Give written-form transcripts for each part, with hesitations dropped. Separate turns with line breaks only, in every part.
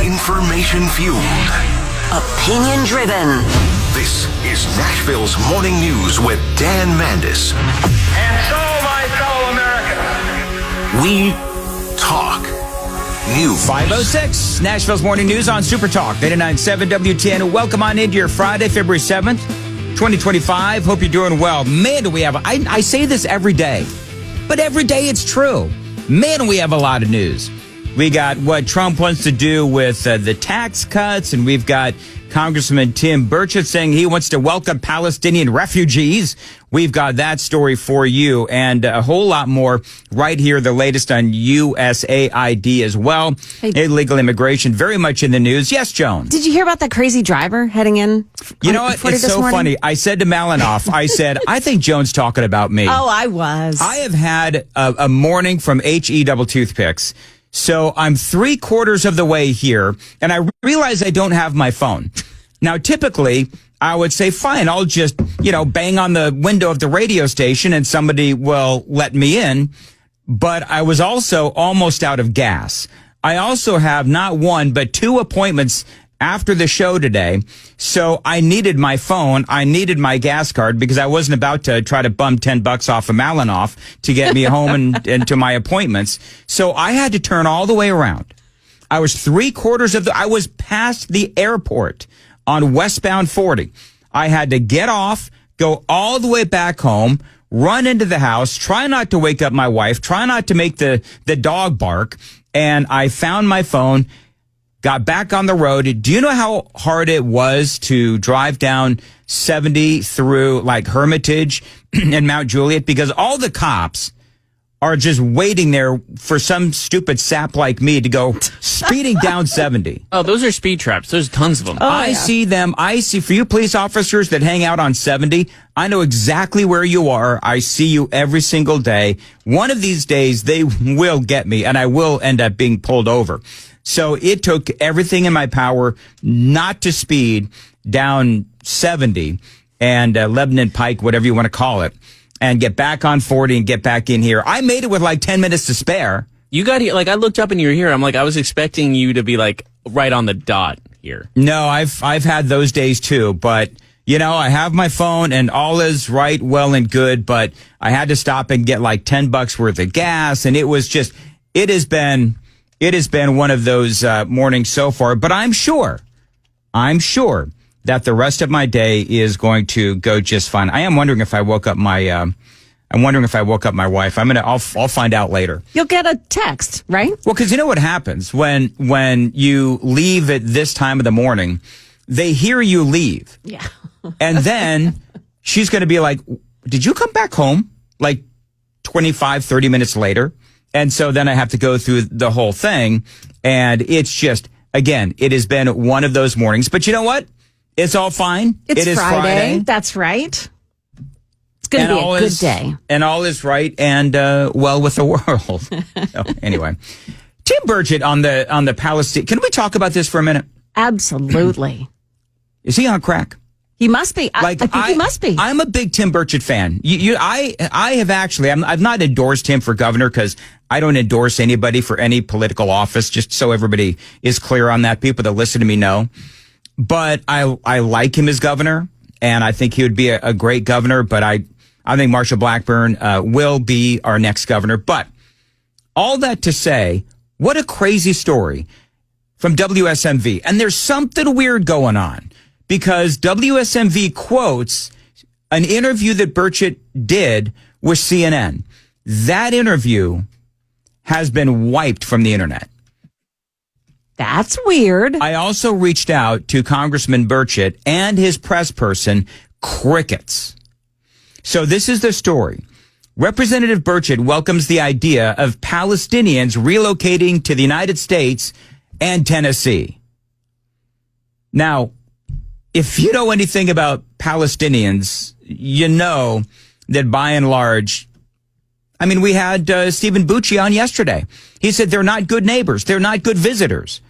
Information fueled.
Opinion driven.
This is Nashville's Morning News with Dan Mandis.
And so, my fellow Americans,
we talk news.
5:06, Nashville's Morning News on Super Talk 99.7 WTN. Welcome on into your Friday, February 7th, 2025. Hope you're doing well. Man, do we have, I say this every day, but every day it's true. Man, we have a lot of news. We got what Trump wants to do with the tax cuts, and we've got Congressman Tim Burchett saying he wants to welcome Palestinian refugees. We've got that story for you and a whole lot more right here. The latest on USAID as well.
Hey.
Illegal immigration, very much in the news. Yes, Joan.
Did you hear about that crazy driver heading in?
You know what? It's so funny. I said to Malinoff, I said, I think Joan's talking about me.
Oh, I was.
I have had a morning from HE double toothpicks. So I'm 3/4 of the way here, and I realize I don't have my phone. Now, typically, I would say, fine, I'll just, bang on the window of the radio station and somebody will let me in. But I was also almost out of gas. I also have not one, but 2 appointments after the show today. So I needed my phone. I needed my gas card because I wasn't about to try to bum $10 off of Malinoff to get me home and to my appointments. So I had to turn all the way around. I was 3/4 I was past the airport on westbound 40. I had to get off, go all the way back home, run into the house, try not to wake up my wife, try not to make the dog bark. And I found my phone, got back on the road. Do you know how hard it was to drive down 70 through like Hermitage and Mount Juliet? Because all the cops are just waiting there for some stupid sap like me to go speeding down 70.
Oh, those are speed traps. There's tons of them.
I see them. I see, for you police officers that hang out on 70, I know exactly where you are. I see you every single day. One of these days, they will get me, and I will end up being pulled over. So it took everything in my power not to speed down 70 and Lebanon Pike, whatever you want to call it, and get back on 40 and get back in here. I made it with like 10 minutes to spare.
You got here, I looked up and you were here. I'm like, I was expecting you to be right on the dot here.
No, I've had those days too, but I have my phone and all is right, well and good, but I had to stop and get like $10 worth of gas, and it has been one of those mornings so far, but I'm sure that the rest of my day is going to go just fine. I am wondering if I woke up my wife. I'll find out later.
You'll get a text, right?
Well, because you know what happens when you leave at this time of the morning, they hear you leave.
Yeah.
And then she's going to be like, did you come back home like 25, 30 minutes later? And so then I have to go through the whole thing. And it's just, again, it has been one of those mornings. But you know what? It's all fine.
It is
Friday.
That's right. It's going to be a good day.
And all is right and well with the world. So, anyway, Tim Burchett on the Palestine. Can we talk about this for a minute?
Absolutely.
Is he on crack?
He must be. I think he must be.
I'm a big Tim Burchett fan. I have actually. I've not endorsed him for governor because I don't endorse anybody for any political office. Just so everybody is clear on that. People that listen to me know. But I like him as governor, and I think he would be a great governor. But I think Marsha Blackburn will be our next governor. But all that to say, what a crazy story from WSMV. And there's something weird going on because WSMV quotes an interview that Burchett did with CNN. That interview has been wiped from the internet.
That's weird.
I also reached out to Congressman Burchett and his press person, crickets. So this is the story. Representative Burchett welcomes the idea of Palestinians relocating to the United States and Tennessee. Now, if you know anything about Palestinians, you know that by and large, we had Stephen Bucci on yesterday. He said they're not good neighbors. They're not good visitors.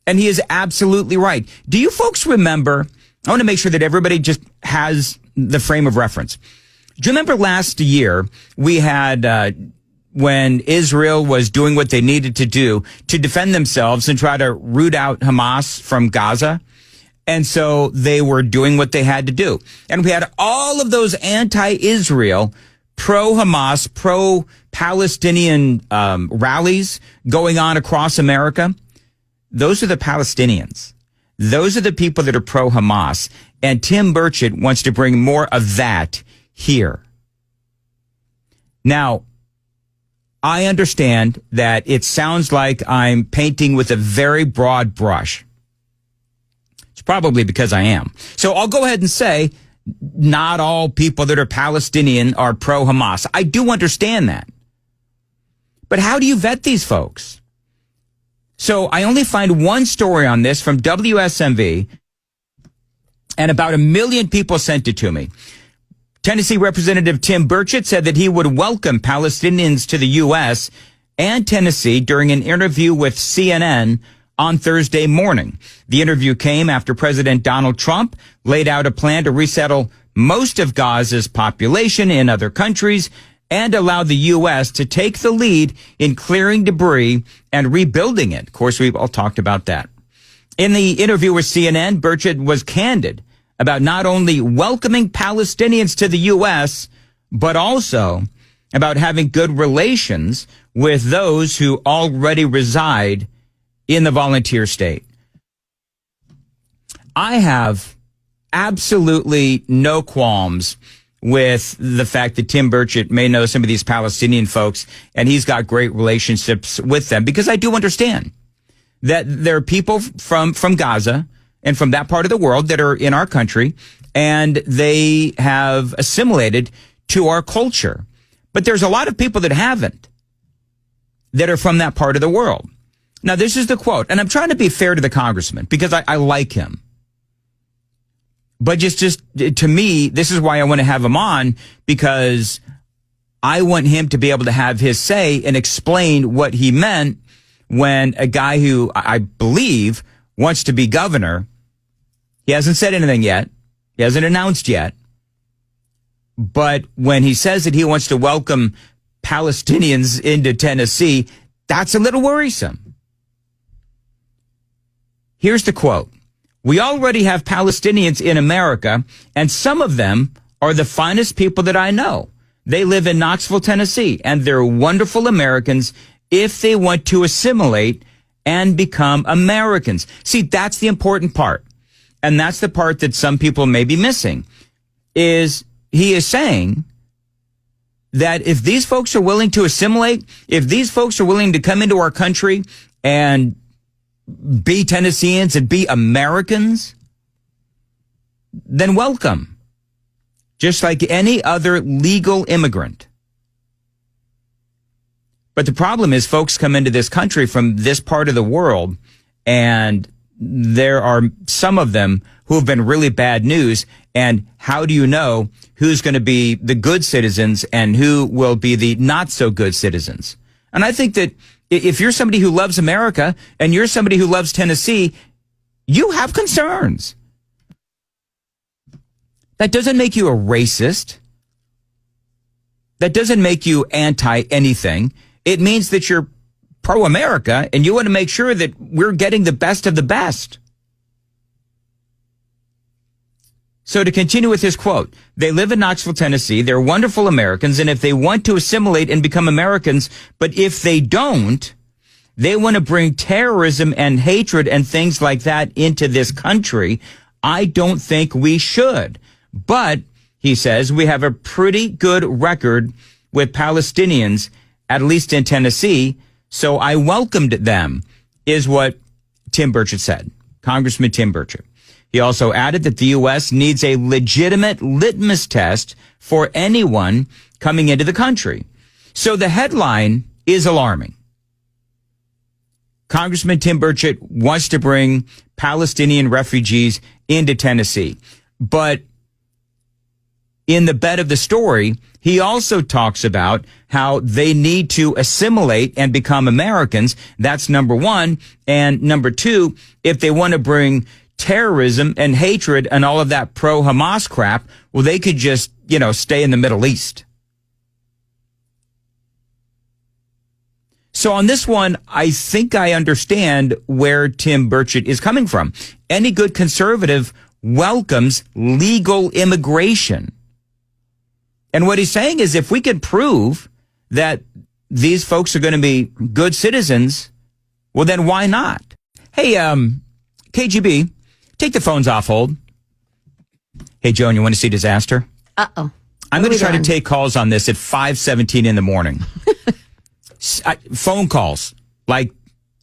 And he is absolutely right. Do you folks remember? I want to make sure that everybody just has the frame of reference. Do you remember last year we had when Israel was doing what they needed to do to defend themselves and try to root out Hamas from Gaza. And so they were doing what they had to do. And we had all of those anti-Israel, pro-Hamas, pro-Palestinian rallies going on across America. Those are the Palestinians. Those are the people that are pro-Hamas. And Tim Burchett wants to bring more of that here. Now, I understand that it sounds like I'm painting with a very broad brush. It's probably because I am. So I'll go ahead and say not all people that are Palestinian are pro-Hamas. I do understand that. But how do you vet these folks? So I only find one story on this from WSMV, and about 1 million people sent it to me. Tennessee Representative Tim Burchett said that he would welcome Palestinians to the U.S. and Tennessee during an interview with CNN on Thursday morning. The interview came after President Donald Trump laid out a plan to resettle most of Gaza's population in other countries and allow the U.S. to take the lead in clearing debris and rebuilding it. Of course, we've all talked about that. In the interview with CNN, Burchett was candid about not only welcoming Palestinians to the U.S., but also about having good relations with those who already reside in the volunteer state. I have absolutely no qualms with the fact that Tim Burchett may know some of these Palestinian folks, and he's got great relationships with them, because I do understand that there are people from Gaza and from that part of the world that are in our country, and they have assimilated to our culture. But there's a lot of people that haven't, that are from that part of the world. Now, this is the quote, and I'm trying to be fair to the congressman because I like him. But just to me, this is why I want to have him on, because I want him to be able to have his say and explain what he meant when a guy who I believe wants to be governor, he hasn't said anything yet. He hasn't announced yet. But when he says that he wants to welcome Palestinians into Tennessee, that's a little worrisome. Here's the quote. We already have Palestinians in America, and some of them are the finest people that I know. They live in Knoxville, Tennessee, and they're wonderful Americans if they want to assimilate and become Americans. See, that's the important part. And that's the part that some people may be missing, is he is saying that if these folks are willing to assimilate, if these folks are willing to come into our country and be Tennesseans and be Americans, then welcome. Just like any other legal immigrant. But the problem is folks come into this country from this part of the world, and there are some of them who have been really bad news. And how do you know who's going to be the good citizens and who will be the not so good citizens? And I think that if you're somebody who loves America and you're somebody who loves Tennessee, you have concerns. That doesn't make you a racist. That doesn't make you anti anything. It means that you're pro-America and you want to make sure that we're getting the best of the best. So to continue with his quote, they live in Knoxville, Tennessee. They're wonderful Americans. And if they want to assimilate and become Americans, but if they don't, they want to bring terrorism and hatred and things like that into this country. I don't think we should. But, he says, we have a pretty good record with Palestinians, at least in Tennessee. So I welcomed them, is what Tim Burchett said. Congressman Tim Burchett. He also added that the U.S. needs a legitimate litmus test for anyone coming into the country. So the headline is alarming. Congressman Tim Burchett wants to bring Palestinian refugees into Tennessee. But in the bed of the story, he also talks about how they need to assimilate and become Americans. That's number one. And number two, if they want to bring terrorism and hatred and all of that pro-Hamas crap, well, they could just, stay in the Middle East. So on this one, I think I understand where Tim Burchett is coming from. Any good conservative welcomes legal immigration. And what he's saying is if we could prove that these folks are going to be good citizens, well, then why not? Hey, KGB, take the phones off hold. Hey, Joan, you want to see disaster?
Uh-oh.
I'm going to try to take calls on this at 5:17 in the morning. Phone calls, like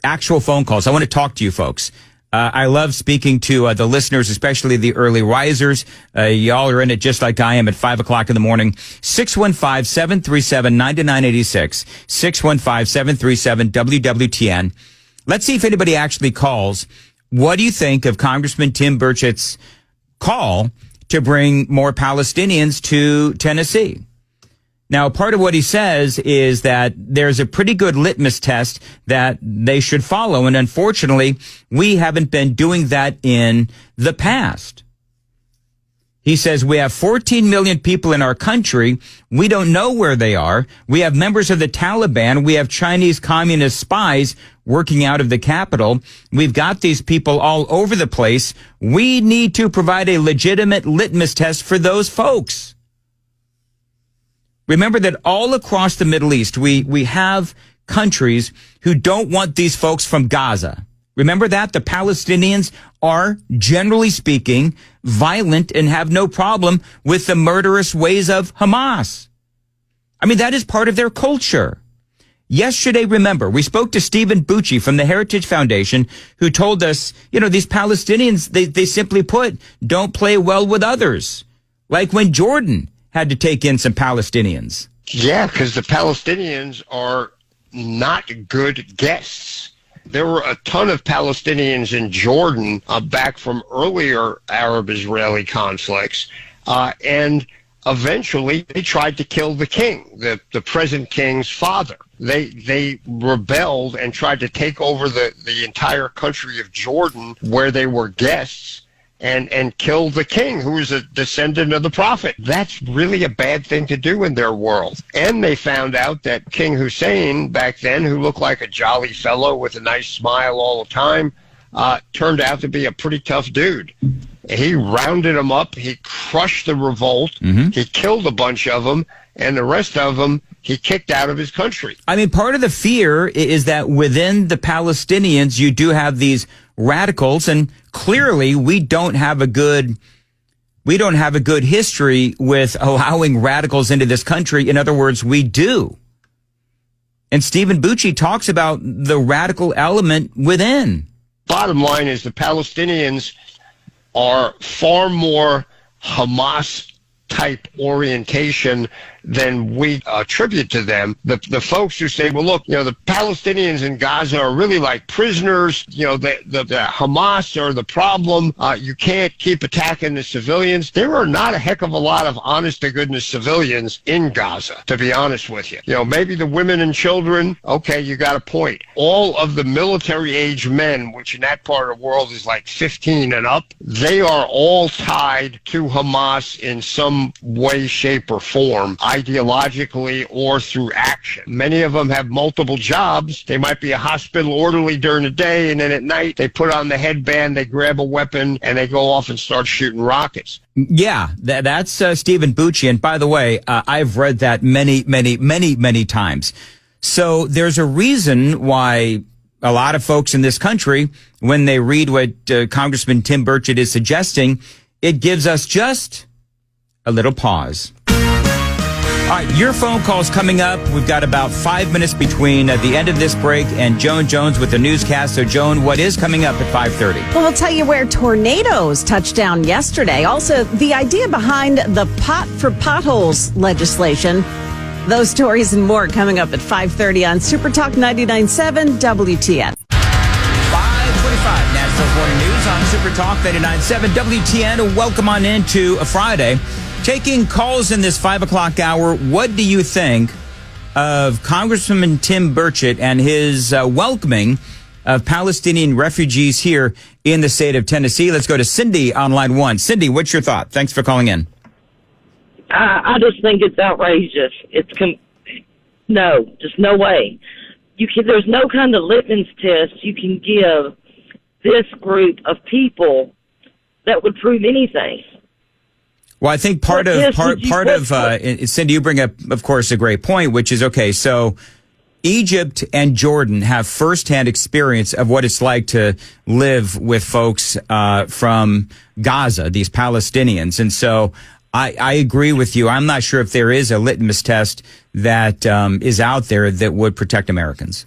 actual phone calls. I want to talk to you folks. I love speaking to the listeners, especially the early risers. Y'all are in it just like I am at 5 o'clock in the morning. 615-737-9986. 615-737-WWTN. Let's see if anybody actually calls. What do you think of Congressman Tim Burchett's call to bring more Palestinians to Tennessee? Now, part of what he says is that there's a pretty good litmus test that they should follow. And unfortunately, we haven't been doing that in the past. He says we have 14 million people in our country. We don't know where they are. We have members of the Taliban. We have Chinese communist spies working out of the Capitol. We've got these people all over the place. We need to provide a legitimate litmus test for those folks. Remember that all across the Middle East, we have countries who don't want these folks from Gaza. Remember that? The Palestinians are, generally speaking, violent and have no problem with the murderous ways of Hamas. I mean, that is part of their culture. Yesterday, remember, we spoke to Stephen Burchett from the Heritage Foundation, who told us, these Palestinians, they simply put, don't play well with others. Like when Jordan had to take in some Palestinians.
Yeah, because the Palestinians are not good guests. There were a ton of Palestinians in Jordan back from earlier Arab-Israeli conflicts, and eventually they tried to kill the king, the present king's father. They rebelled and tried to take over the entire country of Jordan where they were guests, and killed the king, who was a descendant of the prophet. That's really a bad thing to do in their world. And they found out that King Hussein back then, who looked like a jolly fellow with a nice smile all the time, turned out to be a pretty tough dude. He rounded them up. He crushed the revolt. Mm-hmm. He killed a bunch of them, and the rest of them he kicked out of his country. I mean,
part of the fear is that within the Palestinians, you do have these radicals, and clearly we don't have a good history with allowing radicals into this country. In other words, we do. And Stephen Burchett talks about the radical element within.
Bottom line is the Palestinians are far more Hamas-type orientation than we attribute to them. The folks who say, well, look, the Palestinians in Gaza are really like prisoners. The Hamas are the problem. You can't keep attacking the civilians. There are not a heck of a lot of honest-to-goodness civilians in Gaza, to be honest with you. Maybe the women and children, okay, you got a point. All of the military-age men, which in that part of the world is like 15 and up, they are all tied to Hamas in some way, shape, or form, ideologically or through action. Many of them have multiple jobs. They might be a hospital orderly during the day, and then at night they put on the headband, they grab a weapon, and they go off and start shooting rockets.
Yeah, that's Stephen Burchett. And by the way, I've read that many times. So there's a reason why a lot of folks in this country, when they read what Congressman Tim Burchett is suggesting, it gives us just a little pause. All right, your phone call's coming up. We've got about 5 minutes between the end of this break and Joan Jones with the newscast. So, Joan, what is coming up at 5:30?
Well, we'll tell you where tornadoes touched down yesterday. Also, the idea behind the pot for potholes legislation. Those stories and more coming up at 5:30 on Super Talk 99.7 WTN.
5:25, National Morning News on Super Talk 99.7 WTN. Welcome on into a Friday. Taking calls in this 5 o'clock hour, what do you think of Congressman Tim Burchett and his welcoming of Palestinian refugees here in the state of Tennessee? Let's go to Cindy on line one. Cindy, what's your thought? Thanks for calling in.
I just think it's outrageous. No, just no way. there's no kind of litmus test you can give this group of people that would prove anything.
Well, I think Cindy, you bring up, of course, a great point, which is, okay, so Egypt and Jordan have firsthand experience of what it's like to live with folks from Gaza, these Palestinians. And so I agree with you. I'm not sure if there is a litmus test that is out there that would protect Americans.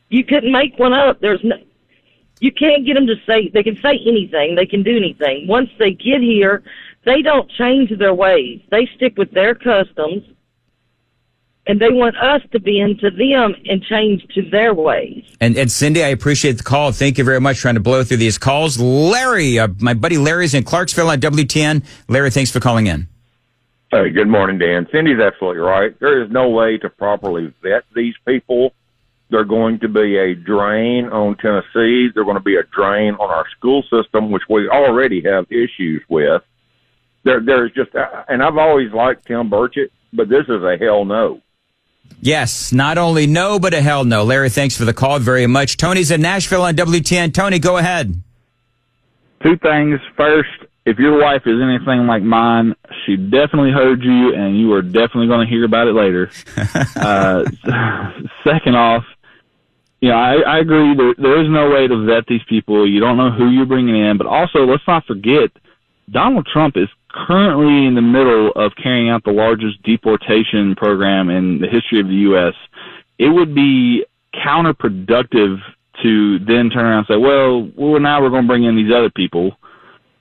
You couldn't make one up. You can't get them to say, they can say anything, they can do anything. Once they get here, they don't change their ways. They stick with their customs, and they want us to be into them and change to their ways.
And Cindy, I appreciate the call. Thank you very much for trying to blow through these calls. Larry, my buddy Larry's in Clarksville on WTN. Larry, thanks for calling in.
Hey, good morning, Dan. Cindy's absolutely right. There is no way to properly vet these people. They're going to be a drain on Tennessee. They're going to be a drain on our school system, which we already have issues with. There's just, and I've always liked Tim Burchett, but this is a hell no.
Yes, not only no, but a hell no. Larry, thanks for the call very much. Tony's in Nashville on WTN. Tony, go ahead.
Two things. First, if your wife is anything like mine, she definitely heard you, and you are definitely going to hear about it later. Second off, I agree. There is no way to vet these people. You don't know who you're bringing in. But also, let's not forget, Donald Trump is currently in the middle of carrying out the largest deportation program in the history of the U.S. It would be counterproductive to then turn around and say, well, now we're going to bring in these other people.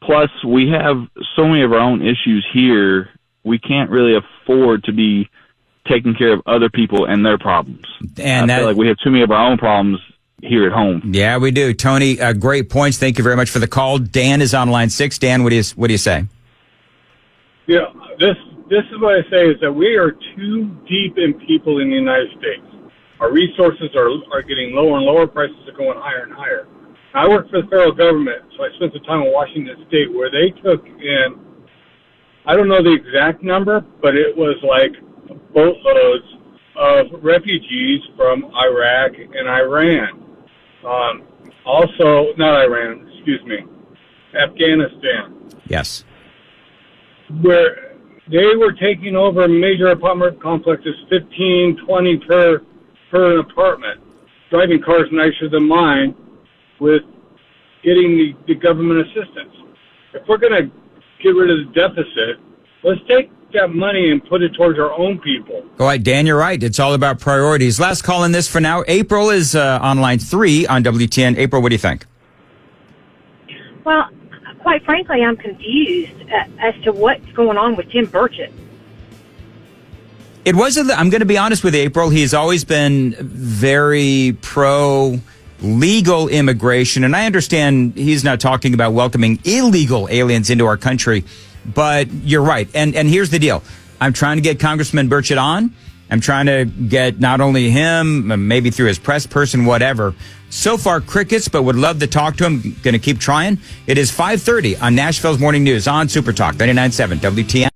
Plus, we have so many of our own issues here, we can't really afford to be taking care of other people and their problems. And I feel like we have too many of our own problems here at home.
Yeah, we do. Tony, great points. Thank you very much for the call. Dan is on line 6. Dan, what do you say?
Yeah, this is what I say is that we are too deep in people in the United States. Our resources are getting lower and lower. Prices are going higher and higher. I work for the federal government, so I spent some time in Washington State where they took in, I don't know the exact number, but it was like boatloads of refugees from Iraq and Iran. Afghanistan.
Yes.
Where they were taking over major apartment complexes, 15, 20 per apartment, driving cars nicer than mine, with getting the government assistance. If we're going to get rid of the deficit, let's take that money and put it towards our own people.
All right, Dan, you're right. It's all about priorities. Last call in this for now. April is on line 3 on WTN. April, what do you think?
Well, quite frankly, I'm confused as to what's going on with Tim Burchett.
It wasn't. I'm going to be honest with April. He's always been very pro legal immigration, and I understand he's not talking about welcoming illegal aliens into our country. But you're right. And here's the deal. I'm trying to get Congressman Burchett on. I'm trying to get not only him, maybe through his press person, whatever. So far, crickets, but would love to talk to him. Going to keep trying. It is 5:30 on Nashville's Morning News on Super Talk 99.7 WTN.